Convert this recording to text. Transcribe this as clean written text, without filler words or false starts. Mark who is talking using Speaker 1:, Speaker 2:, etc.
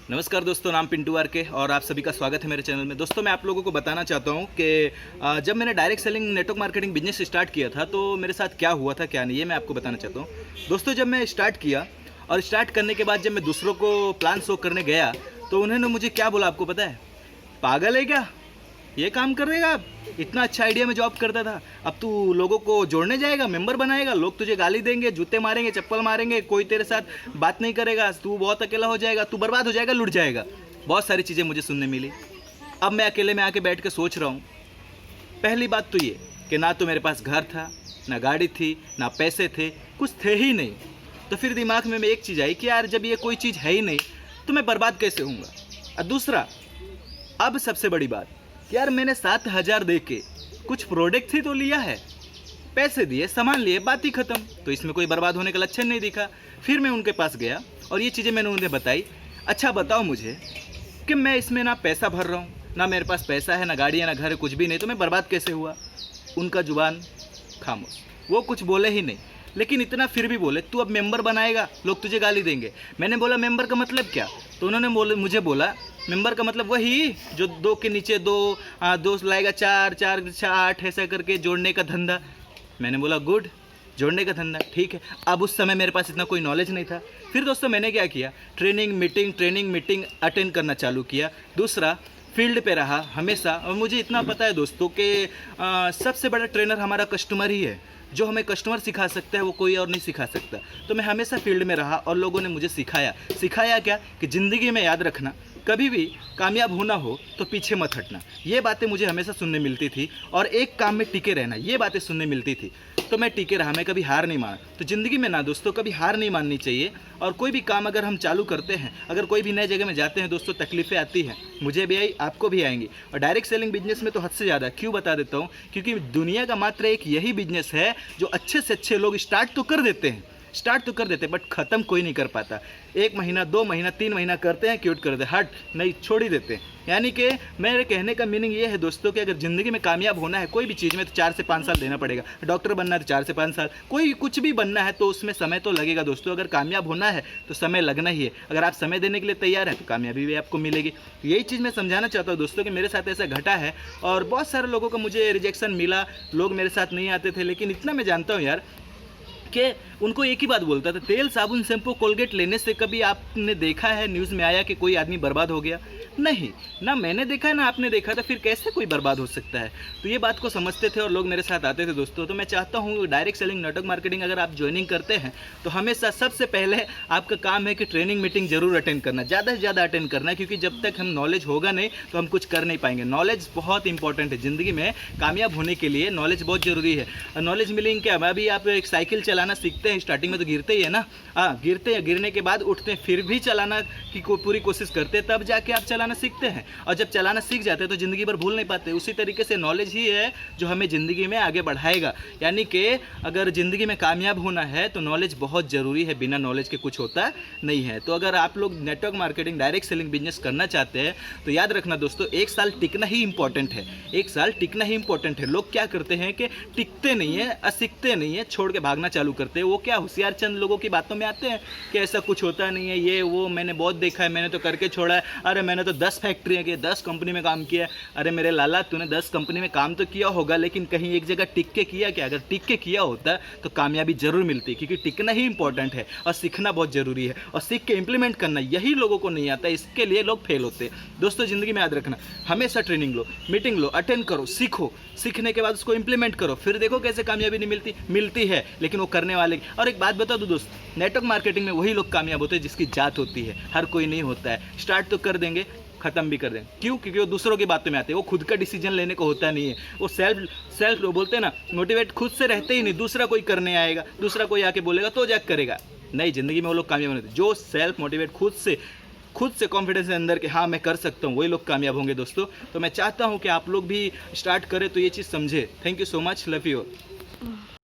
Speaker 1: नमस्कार दोस्तों, नाम पिंटू आर के और आप सभी का स्वागत है मेरे चैनल में। दोस्तों मैं आप लोगों को बताना चाहता हूं कि जब मैंने direct selling network marketing business start किया था तो मेरे साथ क्या हुआ था क्या नहीं, ये मैं आपको बताना चाहता हूं। दोस्तों जब मैं स्टार्ट किया और स्टार्ट करने के बाद जब मैं दूसरों को प्लान शो करने गया तो उन्होंने मुझे क्या बोला आपको पता है? पागल है क्या, ये काम करेगा आप? इतना अच्छा आइडिया में जॉब करता था, अब तू लोगों को जोड़ने जाएगा, मेंबर बनाएगा, लोग तुझे गाली देंगे, जूते मारेंगे, चप्पल मारेंगे, कोई तेरे साथ बात नहीं करेगा, तू बहुत अकेला हो जाएगा, तू बर्बाद हो जाएगा, लुट जाएगा। बहुत सारी चीज़ें मुझे सुनने मिली। अब मैं अकेले में आके बैठ के सोच रहा हूँ। पहली बात तो ये कि ना तो मेरे पास घर था, ना गाड़ी थी, ना पैसे थे, कुछ थे ही नहीं। तो फिर दिमाग में एक चीज़ आई कि यार जब ये कोई चीज़ है ही नहीं तो मैं बर्बाद कैसे होऊंगा। और दूसरा, अब सबसे बड़ी बात, यार मैंने 7,000 दे के कुछ प्रोडक्ट ही तो लिया है, पैसे दिए, सामान लिए, बात ही खत्म। तो इसमें कोई बर्बाद होने का लक्षण नहीं दिखा। फिर मैं उनके पास गया और ये चीज़ें मैंने उन्हें बताई। अच्छा बताओ मुझे कि मैं इसमें ना पैसा भर रहा हूँ, ना मेरे पास पैसा है, ना गाड़ी है, ना घर है, कुछ भी नहीं, तो मैं बर्बाद कैसे हुआ? उनका जुबान खामोश, वो कुछ बोले ही नहीं। लेकिन इतना फिर भी बोले, तू अब मेंबर बनाएगा, लोग तुझे गाली देंगे। मैंने बोला मेंबर का मतलब क्या? तो उन्होंने मुझे बोला मेंबर का मतलब वही जो 2 के नीचे 2, 2 लाएगा 4, 4 8 ऐसा करके जोड़ने का धंधा। मैंने बोला गुड, जोड़ने का धंधा ठीक है। अब उस समय मेरे पास इतना कोई नॉलेज नहीं था। फिर दोस्तों मैंने क्या किया, ट्रेनिंग मीटिंग अटेंड करना चालू किया। दूसरा, फील्ड पे रहा हमेशा। और मुझे इतना पता है दोस्तों कि सबसे बड़ा ट्रेनर हमारा कस्टमर ही है। जो हमें कस्टमर सिखा सकता है वो कोई और नहीं सिखा सकता। तो मैं हमेशा फील्ड में रहा और लोगों ने मुझे सिखाया क्या कि ज़िंदगी में याद रखना, कभी भी कामयाब होना हो तो पीछे मत हटना। ये बातें मुझे हमेशा सुनने मिलती थी और एक काम में टिके रहना, ये बातें सुनने मिलती थी। तो मैं टिके रहा, मैं कभी हार नहीं माना। तो ज़िंदगी में ना दोस्तों कभी हार नहीं माननी चाहिए। और कोई भी काम अगर हम चालू करते हैं, अगर कोई भी नए जगह में जाते हैं दोस्तों, तकलीफ़ें आती हैं, मुझे भी आई, आपको भी आएंगी। और डायरेक्ट सेलिंग बिजनेस में तो हद से ज़्यादा। क्यों बता देता हूँ, क्योंकि दुनिया का मात्र एक यही बिजनेस है जो अच्छे से अच्छे लोग स्टार्ट तो कर देते हैं बट ख़त्म कोई नहीं कर पाता। 1 महीना 2 महीना 3 महीना करते हैं, क्यूट कर देते, हट नहीं, छोड़ ही देते हैं। यानी कि मेरे कहने का मीनिंग ये है दोस्तों कि अगर ज़िंदगी में कामयाब होना है कोई भी चीज़ में तो 4 से 5 साल देना पड़ेगा। डॉक्टर बनना है तो 4 से 5 साल, कोई कुछ भी बनना है तो उसमें समय तो लगेगा दोस्तों। अगर कामयाब होना है तो समय लगना ही है। अगर आप समय देने के लिए तैयार हैं तो कामयाबी भी आपको मिलेगी। यही चीज़ मैं समझाना चाहता हूँ दोस्तों कि मेरे साथ ऐसा घटा है और बहुत सारे लोगों को मुझे रिजेक्शन मिला, लोग मेरे साथ नहीं आते थे। लेकिन इतना मैं जानता हूँ यार कि उनको एक ही बात बोलता था, तेल साबुन शैम्पू कोलगेट लेने से कभी आपने देखा है न्यूज़ में आया कि कोई आदमी बर्बाद हो गया? नहीं, ना मैंने देखा है ना आपने देखा था, फिर कैसे कोई बर्बाद हो सकता है? तो ये बात को समझते थे और लोग मेरे साथ आते थे दोस्तों। तो मैं चाहता हूँ डायरेक्ट सेलिंग नेटवर्क मार्केटिंग अगर आप ज्वाइनिंग करते हैं तो हमेशा सबसे पहले आपका काम है कि ट्रेनिंग मीटिंग जरूर अटेंड करना, ज़्यादा से ज़्यादा अटेंड करना, क्योंकि जब तक हम नॉलेज होगा नहीं तो हम कुछ कर नहीं पाएंगे। नॉलेज बहुत इंपॉर्टेंट है ज़िंदगी में, कामयाब होने के लिए नॉलेज बहुत ज़रूरी है। नॉलेज मिलेंगे क्या, अभी आप एक साइकिल चलाना सीखते हैं, स्टार्टिंग में तो गिरते ही है ना, गिरते हैं, गिरने के बाद उठते हैं, फिर भी चलाना की पूरी कोशिश करते हैं, तब जाके आप चलाना सीखते हैं। और जब चलाना सीख जाते हैं तो ज़िंदगी भर भूल नहीं पाते। उसी तरीके से नॉलेज ही है जो हमें ज़िंदगी में आगे बढ़ाएगा। यानी कि अगर ज़िंदगी में कामयाब होना है तो नॉलेज बहुत ज़रूरी है, बिना नॉलेज के कुछ होता नहीं है। तो अगर आप लोग network marketing direct selling business करना चाहते हैं तो याद रखना दोस्तों, 1 साल टिकना ही इंपॉर्टेंट है। 1 साल टिकना ही इंपॉर्टेंट है। लोग क्या करते हैं कि टिकते नहीं है, सीखते नहीं है, छोड़ के भागना चालू करते हैं। वो क्या होशियार चंद लोगों की बातों में आते हैं कि ऐसा कुछ होता नहीं है, ये वो मैंने बहुत देखा है, मैंने तो करके छोड़ा है, अरे मैंने तो 10 फैक्ट्रियाँ की, 10 कंपनी में काम किया। अरे मेरे लाला, तूने 10 कंपनी में काम तो किया होगा लेकिन कहीं एक जगह टिक के किया क्या? अगर टिक के किया होता तो कामयाबी जरूर मिलती, क्योंकि टिकना ही इंपॉर्टेंट है और सीखना बहुत ज़रूरी है। और सीख के इंप्लीमेंट करना यही लोगों को नहीं आता, इसके लिए लोग फेल होते हैं। दोस्तों ज़िंदगी में याद रखना, हमेशा ट्रेनिंग लो, मीटिंग लो, अटेंड करो, सीखो, सीखने के बाद उसको इंप्लीमेंट करो, फिर देखो कैसे कामयाबी नहीं मिलती है, लेकिन वो करने वाले। और एक बात बता दो दोस्त, नेटवर्क मार्केटिंग में वही लोग कामयाब होते हैं जिसकी जात होती है, हर कोई नहीं होता है। स्टार्ट तो कर देंगे, ख़त्म भी कर दें। क्यों? क्योंकि वो दूसरों की बातों में आते हैं, वो खुद का डिसीजन लेने को होता नहीं है। वो सेल्फ बोलते हैं ना, मोटिवेट खुद से रहते ही नहीं, दूसरा कोई करने आएगा, दूसरा कोई आके बोलेगा तो जाके करेगा। नहीं, ज़िंदगी में वो लोग कामयाब नहीं होते। जो सेल्फ मोटिवेट खुद से कॉन्फिडेंस है अंदर कि हाँ मैं कर सकता हूँ, वही लोग कामयाब होंगे दोस्तों। तो मैं चाहता हूँ कि आप लोग भी स्टार्ट करें तो ये चीज़ समझे। Thank you so much, love you.